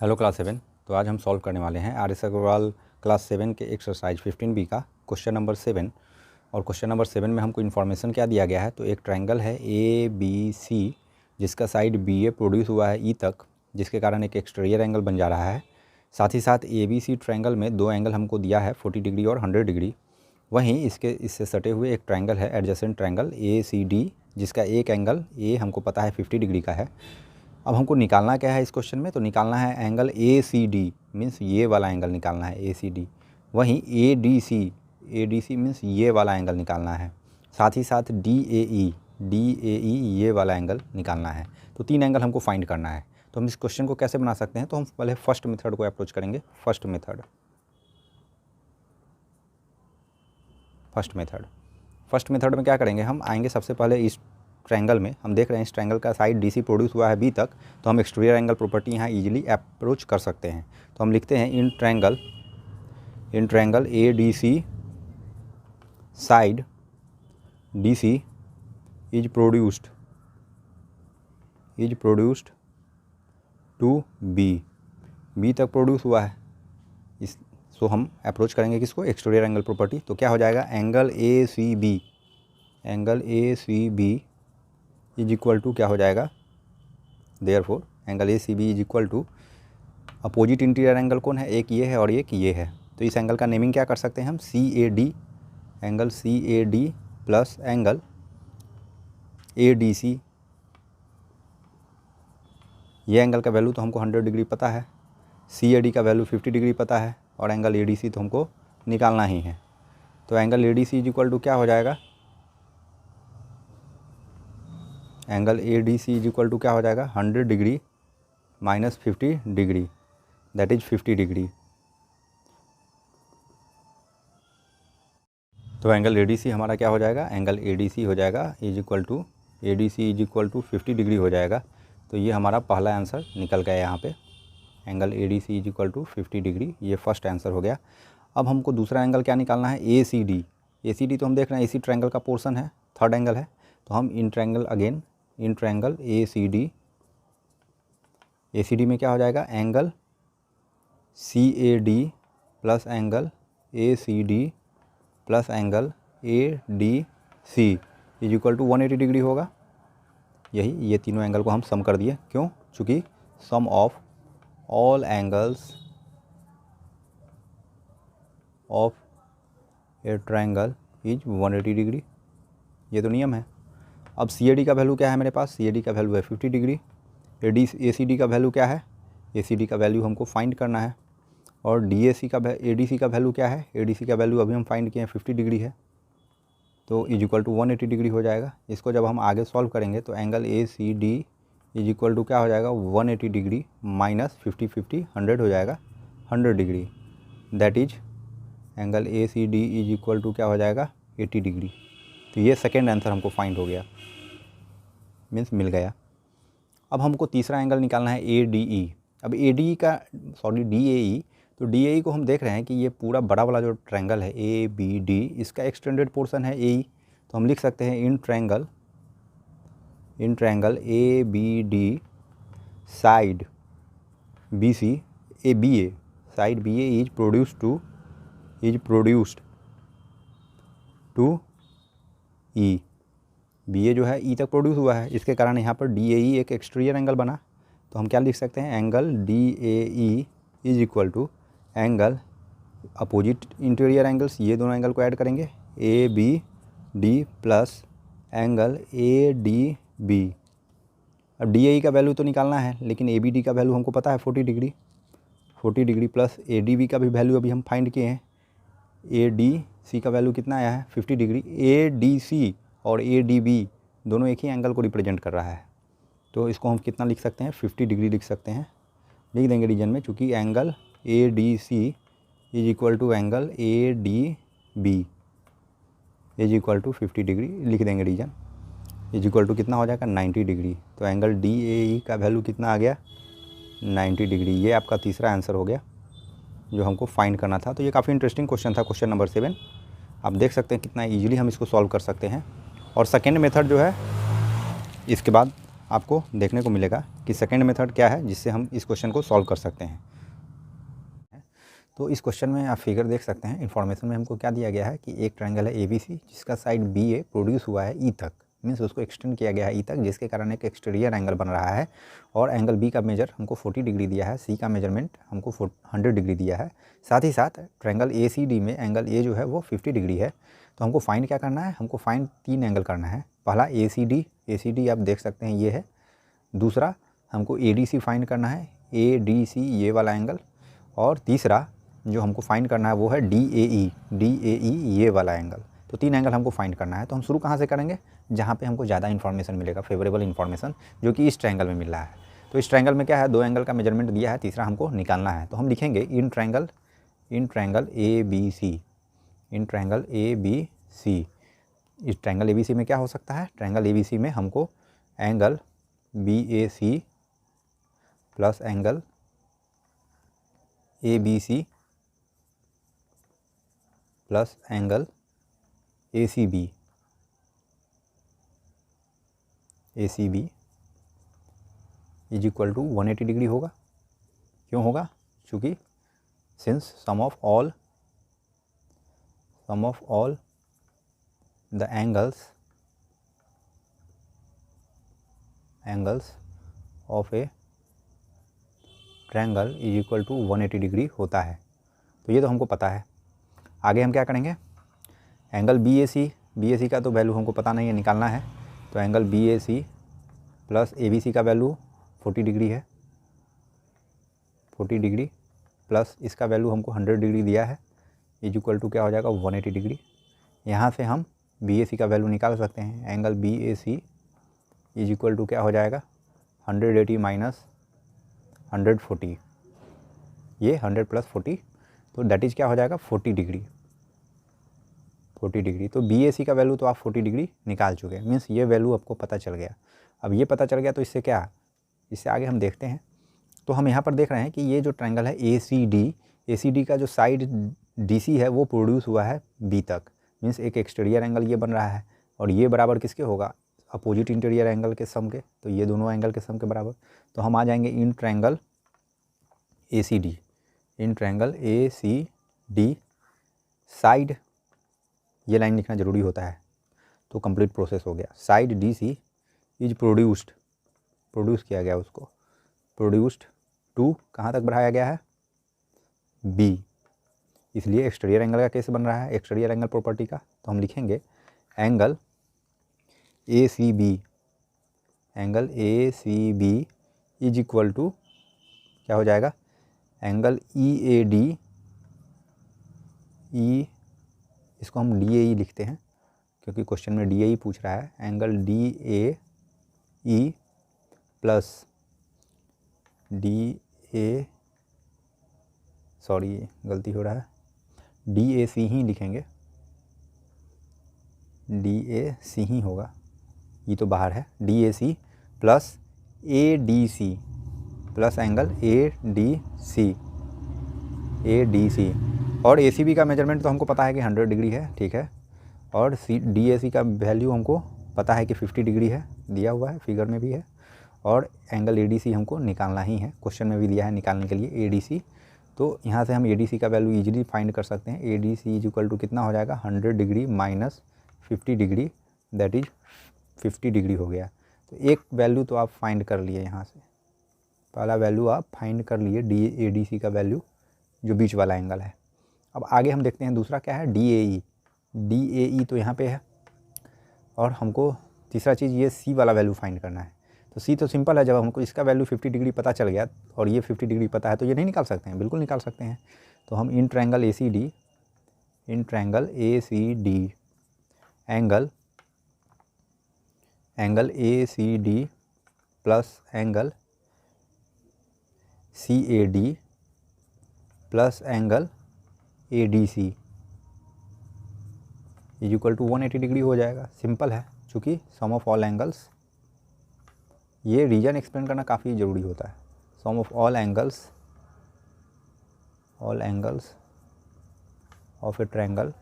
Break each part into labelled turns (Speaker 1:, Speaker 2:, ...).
Speaker 1: Hello class 7। तो आज हम सॉल्व करने वाले हैं आर एस अग्रवाल क्लास 7 के एक्सरसाइज 15B का क्वेश्चन नंबर 7। और क्वेश्चन नंबर 7 में हमको इन्फॉर्मेशन क्या दिया गया है, तो एक ट्रायंगल है ABC जिसका साइड BA प्रोड्यूस हुआ है E तक, जिसके कारण एक एक्सटीरियर एंगल बन जा रहा है। साथ ही साथ ABC ट्रायंगल में दो एंगल हमको दिया है 40 डिग्री और 100 डिग्री। वहीं इससे सटे हुए एक ट्रायंगल है एडजेसेंट ट्रायंगल ACD, जिसका एक एंगल A हमको पता है 50 डिग्री का है। अब हमको निकालना क्या है इस क्वेश्चन में, तो निकालना है एंगल ACD, मीन्स ये वाला एंगल निकालना है ACD। वहीं ADC मीन्स ये वाला एंगल निकालना है। साथ ही साथ DAE ये वाला एंगल निकालना है। तो तीन एंगल हमको फाइंड करना है। तो हम इस क्वेश्चन को कैसे बना सकते हैं, तो हम पहले फर्स्ट मेथड को अप्रोच करेंगे। फर्स्ट मेथड में क्या करेंगे, हम आएंगे सबसे पहले इस ट्रायंगल में। हम देख रहे हैं इस ट्रायंगल का साइड DC प्रोड्यूस हुआ है B तक, तो हम एक्सटीरियर एंगल प्रॉपर्टी यहाँ इजीली अप्रोच कर सकते हैं। तो हम लिखते हैं in triangle ADC side DC is produced to B तक प्रोड्यूस हुआ है। सो हम अप्रोच करेंगे किसको, एक्सटीरियर एंगल प्रॉपर्टी। तो क्या हो जाएगा, angle ACB is equal to क्या हो जाएगा, therefore angle ACB is equal to opposite interior angle कौन है, एक ये है और एक ये है। तो इस एंगल का नेमिंग क्या कर सकते हैं हम, CAD, angle CAD plus angle ADC। ये एंगल का वैल्यू तो हमको 100 डिग्री पता है, CAD का वैल्यू 50 डिग्री पता है, और एंगल ADC तो हमको निकालना ही है। तो angle ADC is equal to क्या हो जाएगा, angle ADC is equal to क्या हो जाएगा, 100 degree minus 50 degree, that is 50 degree. तो एंगल ADC हमारा क्या हो जाएगा, एंगल ADC हो जाएगा इज इक्वल टू 50 डिग्री हो जाएगा। तो ये हमारा पहला आंसर निकल गया यहाँ पे, angle ADC is equal to 50 degree, ये फर्स्ट आंसर हो गया। अब हमको दूसरा एंगल क्या निकालना है, ACD तो हम देख रहे हैं इसी ट्रायंगल का पोर्शन है, थर्ड एंगल है। तो हम इन ट्रायंगल ACD में क्या हो जाएगा, angle CAD plus angle ACD plus angle ADC is equal to 180 degree होगा। ये तीनों एंगल को हम सम कर दिए, क्यों, चूँकि sum of all angles of a triangle is 180 degree, ये तो नियम है। अब CAD का वैल्यू क्या है मेरे पास, CAD का वैल्यू है 50 डिग्री। ACD का वैल्यू क्या है, ACD का वैल्यू हमको फाइंड करना है। और ADC का वैल्यू क्या है, ADC का वैल्यू अभी हम फाइंड किए हैं 50 डिग्री है, तो इज इक्वल टू 180 डिग्री हो जाएगा। इसको जब हम आगे सॉल्व करेंगे तो angle ACD is equal to क्या हो जाएगा, 180 डिग्री माइनस 50 100 हो जाएगा 100 degree, that is angle ACD is equal to क्या हो जाएगा, 80 डिग्री। तो ये सेकेंड आंसर हमको फाइंड हो गया, मीन्स मिल गया। अब हमको तीसरा एंगल निकालना है ADE। अब DAE, तो DAE को हम देख रहे हैं कि ये पूरा बड़ा वाला जो ट्रायंगल है ABD, इसका एक्सटेंडेड पोर्शन है AE। तो हम लिख सकते हैं in triangle ABD side BA is produced to E। BA जो है E तक प्रोड्यूस हुआ है, इसके कारण यहाँ पर DAE एक एक्सटीरियर एंगल बना। तो हम क्या लिख सकते हैं, angle DAE is equal to angle opposite interior angles, ये दोनों एंगल को ऐड करेंगे, ABD प्लस एंगल ADB। अब DAE का वैल्यू तो निकालना है, लेकिन ABD का वैल्यू हमको पता है 40 डिग्री प्लस ADB का भी वैल्यू अभी हम फाइंड किए हैं। ADC का वैल्यू कितना आया है, 50 डिग्री। ADC और ADB दोनों एक ही एंगल को रिप्रेजेंट कर रहा है, तो इसको हम कितना लिख सकते हैं, 50 डिग्री लिख सकते हैं, लिख देंगे रीजन में, चूँकि angle ADC is equal to angle ADB is equal to 50 degree, लिख देंगे रीजन, इज इक्वल टू कितना हो जाएगा, 90 डिग्री। तो एंगल DAE का वैल्यू कितना आ गया, 90 डिग्री। ये आपका तीसरा आंसर हो गया जो हमको फाइंड करना था। तो ये काफ़ी इंटरेस्टिंग क्वेश्चन था, क्वेश्चन नंबर 7। आप देख सकते हैं कितना ईजिली हम इसको सॉल्व कर सकते हैं। और सेकेंड मेथड जो है, इसके बाद आपको देखने को मिलेगा कि सेकंड मेथड क्या है जिससे हम इस क्वेश्चन को सॉल्व कर सकते हैं। तो इस क्वेश्चन में आप फिगर देख सकते हैं, इन्फॉर्मेशन में हमको क्या दिया गया है कि एक ट्रायंगल है ABC जिसका साइड BA प्रोड्यूस हुआ है E तक, मीन्स उसको एक्सटेंड किया गया है E तक, जिसके कारण एक एक्सटीरियर एंगल बन रहा है और एंगल B का मेजर हमको 40 डिग्री दिया है, C का मेजरमेंट हमको 100 डिग्री दिया है। साथ ही साथ ट्रायंगल ACD में एंगल A जो है वो 50 डिग्री है। तो हमको फाइंड क्या करना है, हमको फाइंड 3 एंगल करना है। पहला ACD आप देख सकते हैं ये है। दूसरा हमको ADC फाइंड करना है, ADC ये वाला एंगल। और तीसरा जो हमको फाइंड करना है वो है DAE ये वाला एंगल। तो 3 एंगल हमको फाइंड करना है। तो हम शुरू कहाँ से करेंगे, जहाँ पे हमको ज़्यादा इन्फॉर्मेशन मिलेगा, फेवरेबल इन्फॉर्मेशन, जो कि इस ट्रायंगल में मिल रहा है। तो इस ट्रायंगल में क्या है, 2 एंगल का मेजरमेंट दिया है, तीसरा हमको निकालना है। तो हम लिखेंगे इन ट्रायंगल ABC। इस ट्रायंगल ABC में क्या हो सकता है, ट्रायंगल ABC में हमको angle BAC plus angle ABC plus angle ACB is equal to 180 degree होगा। क्यों होगा, चूँकि since sum of all the angles of a triangle is equal to 180 degree होता है। तो ये तो हमको पता है। आगे हम क्या करेंगे, एंगल BAC का तो वैल्यू हमको पता नहीं है, निकालना है। तो एंगल BAC प्लस ABC का वैल्यू 40 डिग्री है, 40 डिग्री प्लस इसका वैल्यू हमको 100 डिग्री दिया है, इज इक्वल टू क्या हो जाएगा 180 डिग्री। यहाँ से हम BAC का वैल्यू निकाल सकते हैं। Angle BAC is equal to क्या हो जाएगा 180 माइनस 140, ये 100 प्लस 40, तो दैट इज़ क्या हो जाएगा 40 डिग्री। तो BAC का वैल्यू तो आप 40 डिग्री निकाल चुके हैं, मीन्स ये वैल्यू आपको पता चल गया। अब ये पता चल गया तो इससे क्या, इससे आगे हम देखते हैं। तो हम यहाँ पर देख रहे हैं कि ये जो ट्रायंगल है ACD का जो साइड DC है वो प्रोड्यूस हुआ है B तक, मीन्स एक एक्सटीरियर एंगल ये बन रहा है और ये बराबर किसके होगा, अपोजिट इंटीरियर एंगल के सम के। तो ये दोनों एंगल के सम के बराबर। तो हम आ जाएंगे इन ट्रायंगल ACD साइड, ये लाइन लिखना ज़रूरी होता है, तो कंप्लीट प्रोसेस हो गया। साइड DC इज प्रोड्यूस किया गया, उसको प्रोड्यूस्ड टू कहाँ तक बढ़ाया गया है B, इसलिए एक्सटीरियर एंगल का केस बन रहा है, एक्सटीरियर एंगल प्रॉपर्टी का। तो हम लिखेंगे angle ACB is equal to क्या हो जाएगा, एंगल EAD, इसको हम DAE लिखते हैं क्योंकि क्वेश्चन में DAE पूछ रहा है। एंगल DAE प्लस गलती हो रहा है, DAC ही लिखेंगे, DAC ही होगा, ये तो बाहर है। DAC plus ADC plus angle ADC और ACB का मेजरमेंट तो हमको पता है कि 100 डिग्री है, ठीक है। और DAC का वैल्यू हमको पता है कि 50 डिग्री है, दिया हुआ है, फिगर में भी है। और एंगल ADC हमको निकालना ही है, क्वेश्चन में भी दिया है निकालने के लिए ADC। तो यहाँ से हम ADC का वैल्यू ईजिली फाइंड कर सकते हैं। ADC इज इक्वल टू कितना हो जाएगा 100 degree minus 50 degree, that is 50 degree हो गया। तो एक वैल्यू तो आप फाइंड कर लिए, यहाँ से पहला वैल्यू आप फाइंड कर लिए ADC का वैल्यू, जो बीच वाला एंगल है। अब आगे हम देखते हैं दूसरा क्या है, DAE तो यहाँ पे है। और हमको तीसरा चीज़ ये C वाला वैल्यू फाइंड करना है। तो C तो सिंपल है, जब हमको इसका वैल्यू 50 डिग्री पता चल गया और ये 50 डिग्री पता है तो ये नहीं निकाल सकते हैं, बिल्कुल निकाल सकते हैं। तो हम in triangle ACD angle ACD plus angle CAD plus angle ADC is equal to 180 degree हो जाएगा। सिंपल है, चूँकि सम ऑफ ऑल एंगल्स, ये रीजन एक्सप्लेन करना काफ़ी ज़रूरी होता है। Sum of all angles of a triangle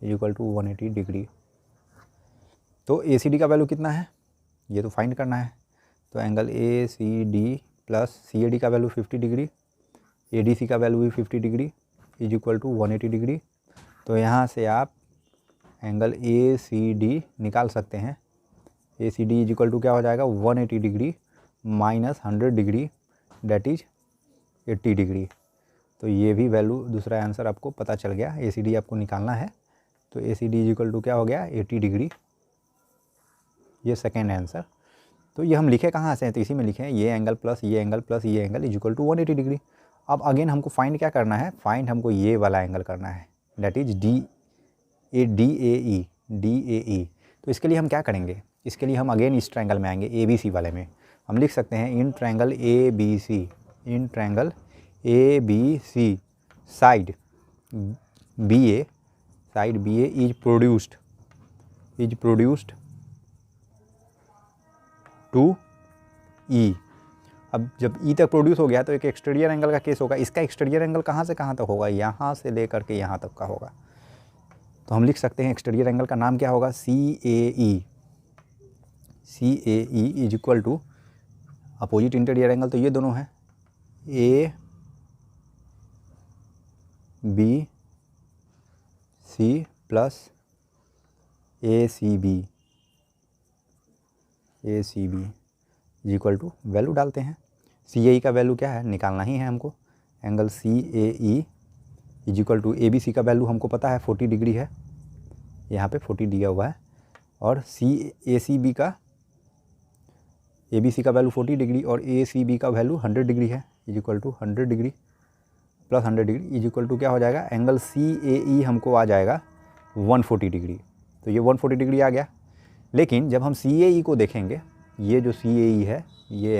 Speaker 1: is equal to 180 degree. तो ACD का वैल्यू कितना है, ये तो फाइंड करना है। तो angle A C D plus C A D का value 50 degree, A D C का वैल्यू भी 50 degree is equal to 180 degree. तो यहाँ से आप एंगल ए सी डी निकाल सकते हैं। A C D is equal to क्या हो जाएगा 180 degree minus 100 degree that is 80 degree. तो ये भी वैल्यू दूसरा आंसर आपको पता चल गया। ए सी डी आपको निकालना है तो A C D is equal to क्या हो गया 80 डिग्री, ये सेकेंड आंसर। तो ये हम लिखे कहाँ से हैं, तो इसी में लिखे हैं ये एंगल प्लस ये एंगल प्लस ये angle is equal to 180 degree. अब अगेन हमको फाइंड क्या करना है, फाइंड हमको ये वाला एंगल करना है डेट इज डी ए ई। तो इसके लिए हम क्या करेंगे, इसके लिए हम अगेन इस ट्रायंगल में आएंगे ए बी सी वाले में। हम लिख सकते हैं in triangle A B C, in triangle A B C side B A, side B A is produced to E. अब जब ई तक प्रोड्यूस हो गया तो एक एक्सटीरियर एंगल का केस होगा। इसका एक्सटीरियर एंगल कहाँ से कहाँ तक होगा, यहाँ से लेकर के यहाँ तक का होगा। तो हम लिख सकते हैं एक्सटीरियर एंगल का नाम क्या होगा C A E is equal to opposite interior angle, तो ये दोनों हैं A B C plus A C B is equal to value डालते हैं। सी ए ई का वैल्यू क्या है निकालना ही है हमको। Angle C A E is equal to A B C का वैल्यू हमको पता है 40 डिग्री है, यहाँ पे 40 दिया हुआ है। और सी ए सी बी का ए बी सी का वैल्यू 40 डिग्री और ए सी बी का वैल्यू 100 डिग्री है is equal to 100 degree plus 100 degree is equal to क्या हो जाएगा, एंगल सी ए ई हमको आ जाएगा 140 डिग्री। तो ये 140 डिग्री आ गया। लेकिन जब हम सी ए ई को देखेंगे, ये जो सी ए ई है ये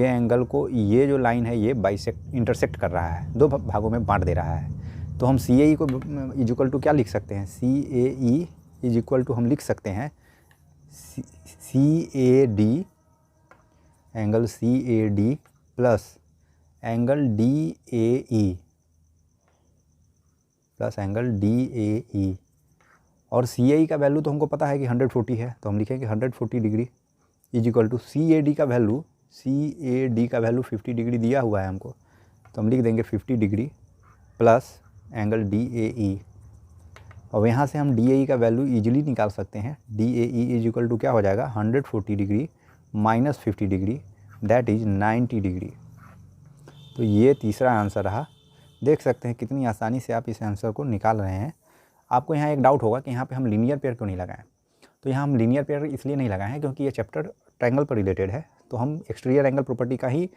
Speaker 1: एंगल को ये जो लाइन है ये इंटरसेक्ट कर रहा है, दो भागों में बांट दे रहा है। तो हम सी ए ई को इज इक्वल टू क्या लिख सकते हैं, C A E is equal to हम लिख सकते हैं C A D, angle C A D plus angle D A E plus angle D A E. और सी ए ई का वैल्यू तो हमको पता है कि 140 है, तो हम लिखेंगे 140 degree is equal to C A D का वैल्यू 50 डिग्री दिया हुआ है हमको, तो हम लिख देंगे 50 degree plus angle D A E. और यहाँ से हम डी ए ई का वैल्यू ईजिली निकाल सकते हैं। D A E is equal to क्या हो जाएगा 140 degree minus 50 degree that is 90 degree. तो ये तीसरा आंसर रहा। देख सकते हैं कितनी आसानी से आप इस आंसर को निकाल रहे हैं। आपको यहाँ एक डाउट होगा कि यहाँ पे हम लीनियर पेयर क्यों नहीं लगाएं। तो यहाँ हम लीनियर पेयर इसलिए नहीं लगाए हैं क्योंकि ये चैप्टर ट्रायंगल पर रिलेटेड है, तो हम एक्सटीरियर एंगल प्रॉपर्टी का ही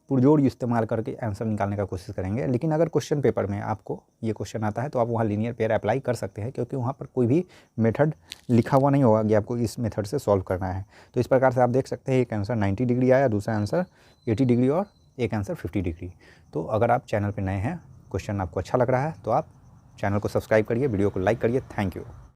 Speaker 1: पुरजोर इस्तेमाल करके आंसर निकालने का कोशिश करेंगे। लेकिन अगर क्वेश्चन पेपर में आपको ये क्वेश्चन आता है तो आप वहाँ लीनियर पेयर अप्लाई कर सकते हैं, क्योंकि वहाँ पर कोई भी मेथड लिखा हुआ नहीं होगा कि आपको इस मेथड से सॉल्व करना है। तो इस प्रकार से आप देख सकते हैं एक आंसर 90 डिग्री आया, दूसरा आंसर 80 डिग्री और एक आंसर 50 डिग्री। तो अगर आप चैनल पर नए हैं, क्वेश्चन आपको अच्छा लग रहा है तो आप चैनल को सब्सक्राइब करिए, वीडियो को लाइक करिए। Thank you.